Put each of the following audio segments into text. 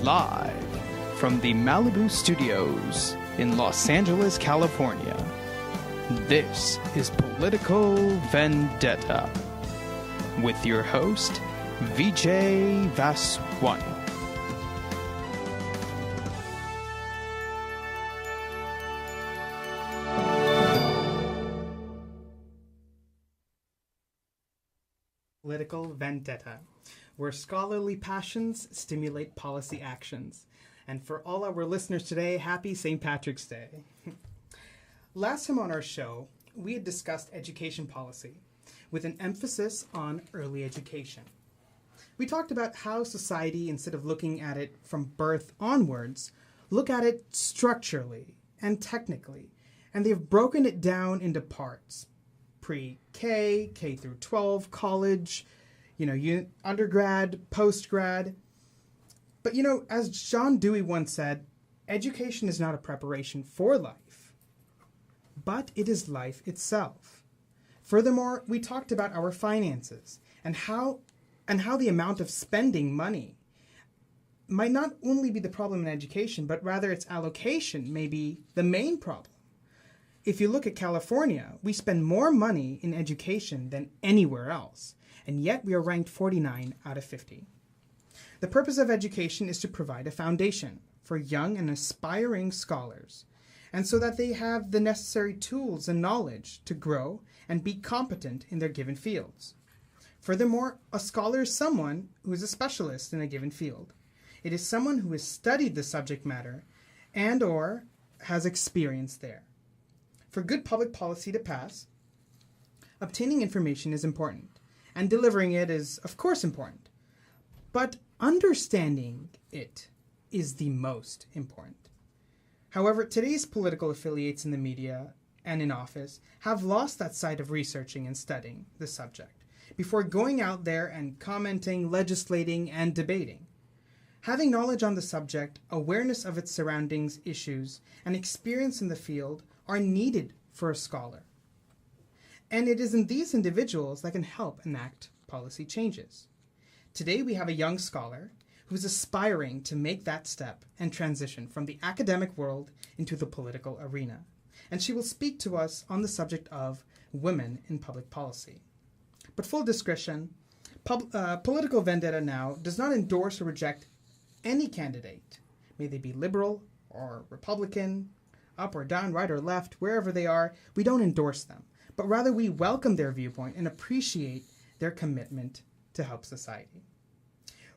Live from the Malibu Studios in Los Angeles, California, this is Political Vendetta with your host, Vijay Viswani. Political Vendetta, where scholarly passions stimulate policy actions. And for all our listeners today, happy St. Patrick's Day. Last time on our show, we had discussed education policy with an emphasis on early education. We talked about how society, instead of looking at it from birth onwards, look at it structurally and technically, and they've broken it down into parts. Pre-K, K through 12, college, undergrad, postgrad. But as John Dewey once said, education is not a preparation for life, but it is life itself. Furthermore, we talked about our finances and how the amount of spending money might not only be the problem in education, but rather its allocation may be the main problem. If you look at California, we spend more money in education than anywhere else, and yet we are ranked 49 out of 50. The purpose of education is to provide a foundation for young and aspiring scholars, and so that they have the necessary tools and knowledge to grow and be competent in their given fields. Furthermore, a scholar is someone who is a specialist in a given field. It is someone who has studied the subject matter and or has experience there. For good public policy to pass, obtaining information is important, and delivering it is, of course, important. But understanding it is the most important. However, today's political affiliates in the media and in office have lost that side of researching and studying the subject before going out there and commenting, legislating, and debating. Having knowledge on the subject, awareness of its surroundings, issues, and experience in the field are needed for a scholar. And it is in these individuals that can help enact policy changes. Today we have a young scholar who is aspiring to make that step and transition from the academic world into the political arena. And she will speak to us on the subject of women in public policy. But full discretion, Political Vendetta now does not endorse or reject any candidate, may they be liberal or Republican, up or down, right or left, wherever they are. We don't endorse them, but rather we welcome their viewpoint and appreciate their commitment to help society.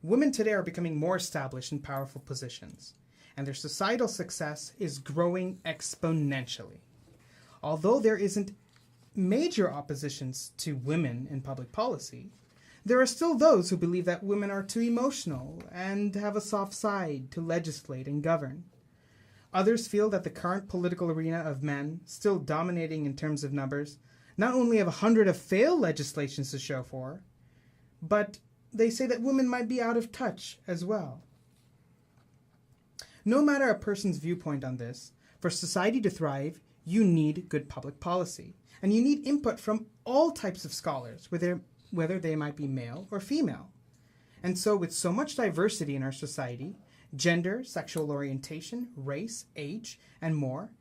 Women today are becoming more established in powerful positions, and their societal success is growing exponentially. Although there isn't major oppositions to women in public policy, there are still those who believe that women are too emotional and have a soft side to legislate and govern. Others feel that the current political arena of men, still dominating in terms of numbers, not only have 100 of failed legislations to show for, but they say that women might be out of touch as well. No matter a person's viewpoint on this, for society to thrive, you need good public policy, and you need input from all types of scholars, whether they might be male or female. And so with so much diversity in our society, gender, sexual orientation, race, age, and more,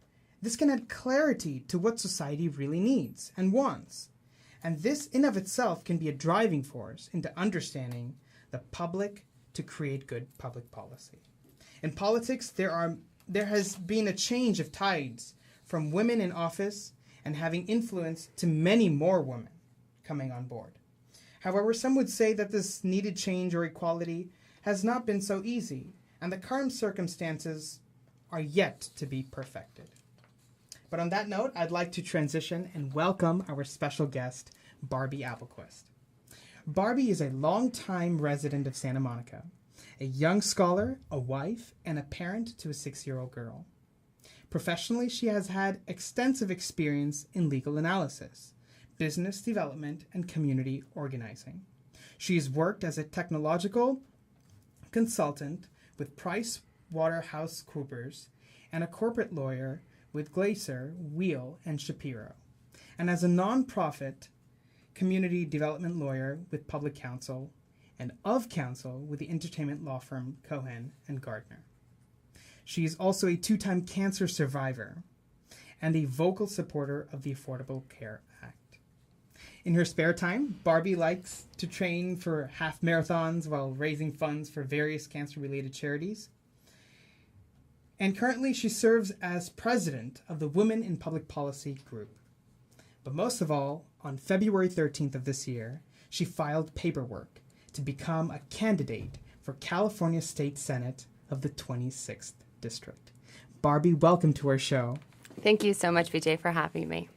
this can add clarity to what society really needs and wants. And this in of itself can be a driving force into understanding the public to create good public policy. In politics, there has been a change of tides from women in office and having influence to many more women coming on board. However, some would say that this needed change or equality has not been so easy, and the current circumstances are yet to be perfected. But on that note, I'd like to transition and welcome our special guest, Barbi Appelquist. Barbi is a longtime resident of Santa Monica, a young scholar, a wife, and a parent to a 6-year-old girl. Professionally, she has had extensive experience in legal analysis, business development, and community organizing. She has worked as a technological consultant with PricewaterhouseCoopers and a corporate lawyer with Glaser, Wheel, and Shapiro, and as a nonprofit community development lawyer with Public Counsel and of counsel with the entertainment law firm Cohen and Gardner. She is also a 2-time cancer survivor and a vocal supporter of the Affordable Care Act. In her spare time, Barbi likes to train for half marathons while raising funds for various cancer-related charities. And currently she serves as president of the Women in Public Policy group. But most of all, on February 13th of this year, she filed paperwork to become a candidate for California State Senate of the 26th District. Barbi, welcome to our show. Thank you so much, Vijay, for having me.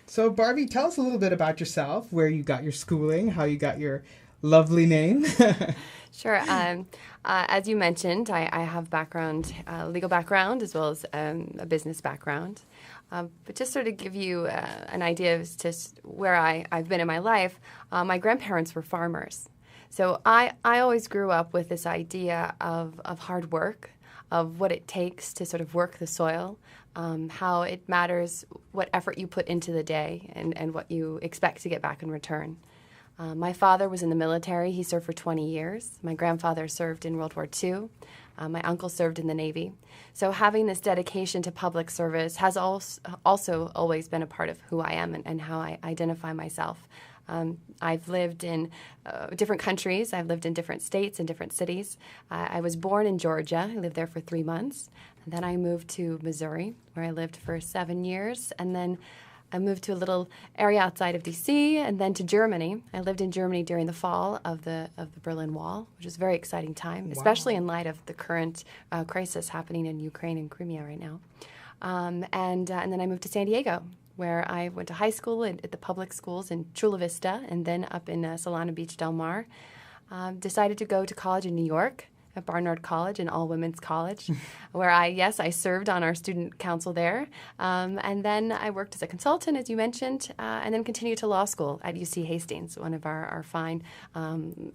So, Barbi, tell us a little bit about yourself, where you got your schooling, how you got your lovely name. Sure. As you mentioned, I have legal background, as well as a business background. But just sort of give you an idea as to where I've been in my life, my grandparents were farmers. So I always grew up with this idea of hard work, of what it takes to sort of work the soil, how it matters what effort you put into the day and what you expect to get back in return. My father was in the military. He served for 20 years. My grandfather served in World War II. My uncle served in the Navy. So having this dedication to public service has also always been a part of who I am and how I identify myself. I've lived in different countries. I've lived in different states and different cities. I was born in Georgia. I lived there for 3 months. And then I moved to Missouri, where I lived for 7 years. And then I moved to a little area outside of D.C. and then to Germany. I lived in Germany during the fall of the Berlin Wall, which was a very exciting time, especially in light of the current crisis happening in Ukraine and Crimea right now. And then I moved to San Diego, where I went to high school at the public schools in Chula Vista and then up in Solana Beach, Del Mar. Decided to go to college in New York at Barnard College, an all-women's college, where I served on our student council there. And then I worked as a consultant, as you mentioned, and then continued to law school at UC Hastings, one of our fine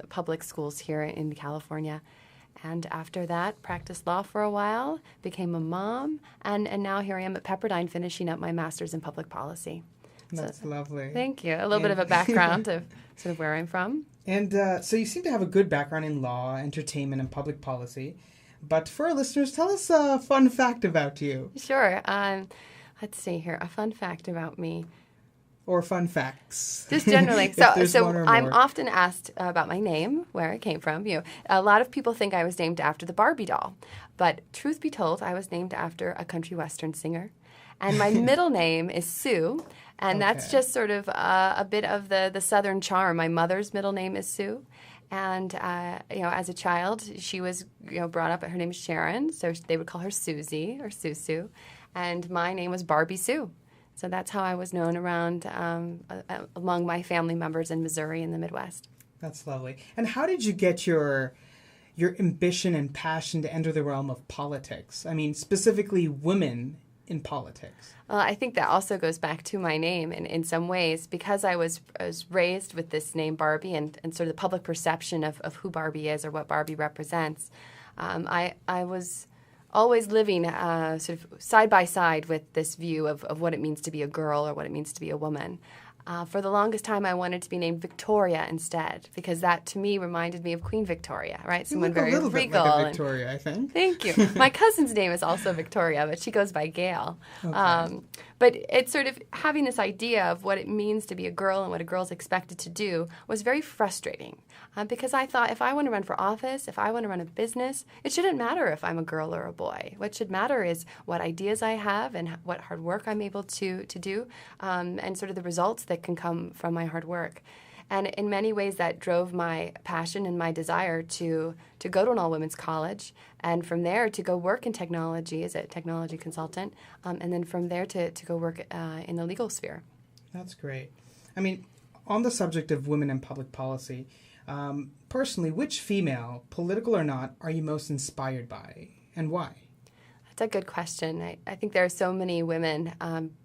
public schools here in California. And after that, practiced law for a while, became a mom, and now here I am at Pepperdine finishing up my master's in public policy. That's lovely. Thank you. A little bit of a background of sort of where I'm from. And so you seem to have a good background in law, entertainment, and public policy. But for our listeners, tell us a fun fact about you. Sure. Let's see here. A fun fact about me. Or fun facts. Just generally. So I'm often asked about my name, where it came from. A lot of people think I was named after the Barbie doll. But truth be told, I was named after a country western singer. And my middle name is Sue. And that's just sort of a bit of the Southern charm. My mother's middle name is Sue. And, as a child, she was, brought up, her name is Sharon. So they would call her Susie or Susu. And my name was Barbie Sue. So that's how I was known around among my family members in Missouri and the Midwest. That's lovely. And how did you get your ambition and passion to enter the realm of politics? I mean, specifically women in politics. Well, I think that also goes back to my name in some ways, because I was raised with this name Barbie and sort of the public perception of who Barbie is or what Barbie represents. I was always living sort of side by side with this view of what it means to be a girl or what it means to be a woman. For the longest time, I wanted to be named Victoria instead, because that, to me, reminded me of Queen Victoria, right? Someone very regal. Bit like a Victoria, I think. Thank you. My cousin's name is also Victoria, but she goes by Gail. Okay. But it's sort of having this idea of what it means to be a girl and what a girl's expected to do was very frustrating, because I thought if I want to run for office, if I want to run a business, it shouldn't matter if I'm a girl or a boy. What should matter is what ideas I have and what hard work I'm able to do, and sort of the results that can come from my hard work. And in many ways, that drove my passion and my desire to go to an all-women's college, and from there to go work in technology as a technology consultant, and then from there to go work in the legal sphere. That's great. I mean, on the subject of women in public policy, personally, which female, political or not, are you most inspired by, and why? It's a good question. I think there are so many women,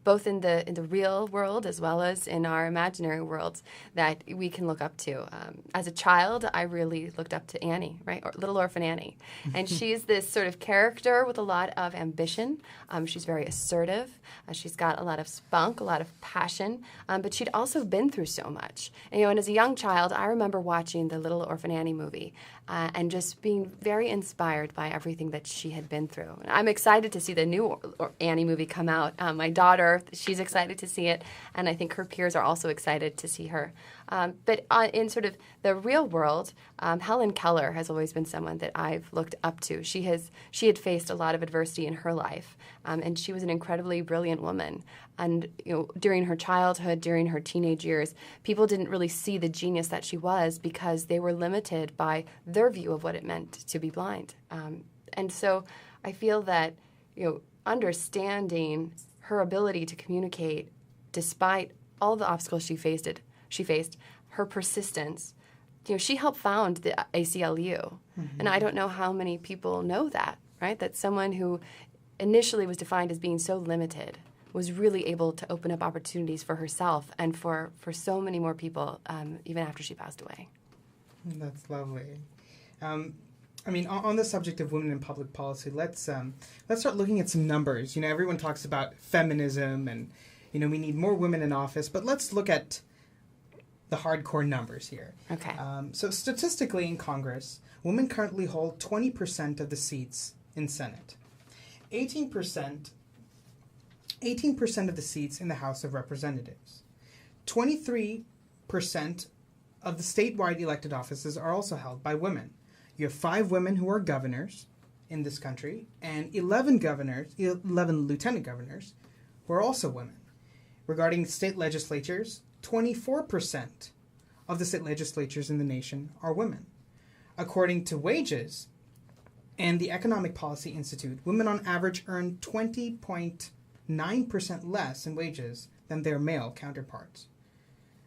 both in the real world as well as in our imaginary worlds, that we can look up to. As a child, I really looked up to Annie, right? Or Little Orphan Annie. And she's this sort of character with a lot of ambition. She's very assertive. She's got a lot of spunk, a lot of passion, but she'd also been through so much. And as a young child, I remember watching the Little Orphan Annie movie and just being very inspired by everything that she had been through. And I'm excited to see the new Annie movie come out. My daughter, she's excited to see it, and I think her peers are also excited to see her. But in sort of the real world, Helen Keller has always been someone that I've looked up to. She had faced a lot of adversity in her life, and she was an incredibly brilliant woman. And during her childhood, during her teenage years, people didn't really see the genius that she was because they were limited by their view of what it meant to be blind. And so I feel that understanding her ability to communicate despite all the obstacles she faced, her persistence, she helped found the ACLU. Mm-hmm. And I don't know how many people know that, right? That someone who initially was defined as being so limited was really able to open up opportunities for herself and for so many more people, even after she passed away. That's lovely. On the subject of women in public policy, let's start looking at some numbers. Everyone talks about feminism and, we need more women in office, but let's look at the hardcore numbers here. Okay. So statistically in Congress, women currently hold 20% of the seats in Senate, 18% of the seats in the House of Representatives, 23% of the statewide elected offices are also held by women. You have 5 women who are governors in this country, and 11 lieutenant governors who are also women. Regarding state legislatures, 24% of the state legislatures in the nation are women. According to Wages and the Economic Policy Institute, women on average earn 20.9% less in wages than their male counterparts.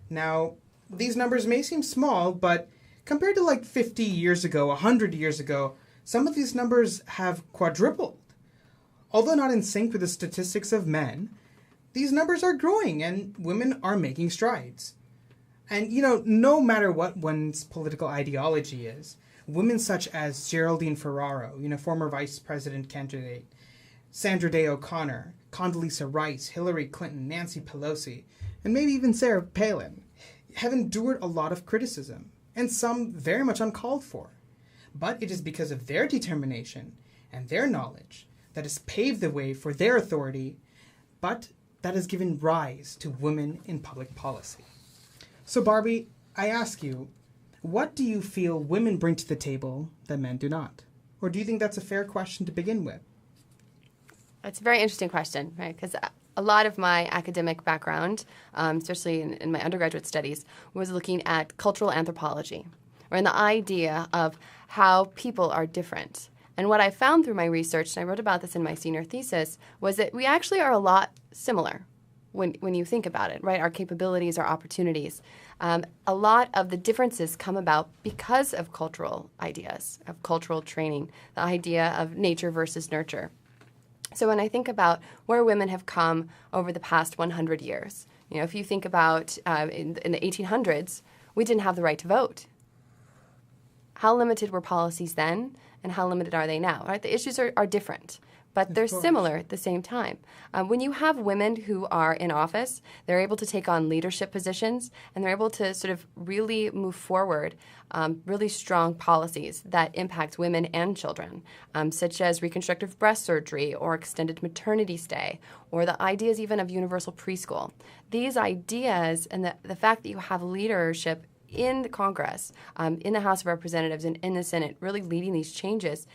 Now, these numbers may seem small, but compared to like 50 years ago, 100 years ago, some of these numbers have quadrupled. Although not in sync with the statistics of men, these numbers are growing and women are making strides. And, no matter what one's political ideology is, women such as Geraldine Ferraro, former vice president candidate, Sandra Day O'Connor, Condoleezza Rice, Hillary Clinton, Nancy Pelosi, and maybe even Sarah Palin, have endured a lot of criticism, and some very much uncalled for. But it is because of their determination and their knowledge that has paved the way for their authority, but that has given rise to women in public policy. So Barbi, I ask you, what do you feel women bring to the table that men do not? Or do you think that's a fair question to begin with? It's a very interesting question, right? Because a lot of my academic background, especially in my undergraduate studies, was looking at cultural anthropology, or in the idea of how people are different. And what I found through my research, and I wrote about this in my senior thesis, was that we actually are a lot similar when you think about it, right? Our capabilities, our opportunities. A lot of the differences come about because of cultural ideas, of cultural training, the idea of nature versus nurture. So when I think about where women have come over the past 100 years, if you think about in the 1800s, we didn't have the right to vote. How limited were policies then, and how limited are they now? Right? The issues are different, but they're similar at the same time. When you have women who are in office, they're able to take on leadership positions, and they're able to sort of really move forward really strong policies that impact women and children, such as reconstructive breast surgery or extended maternity stay, or the ideas even of universal preschool. These ideas and the fact that you have leadership in the Congress, in the House of Representatives, and in the Senate, really leading these changes,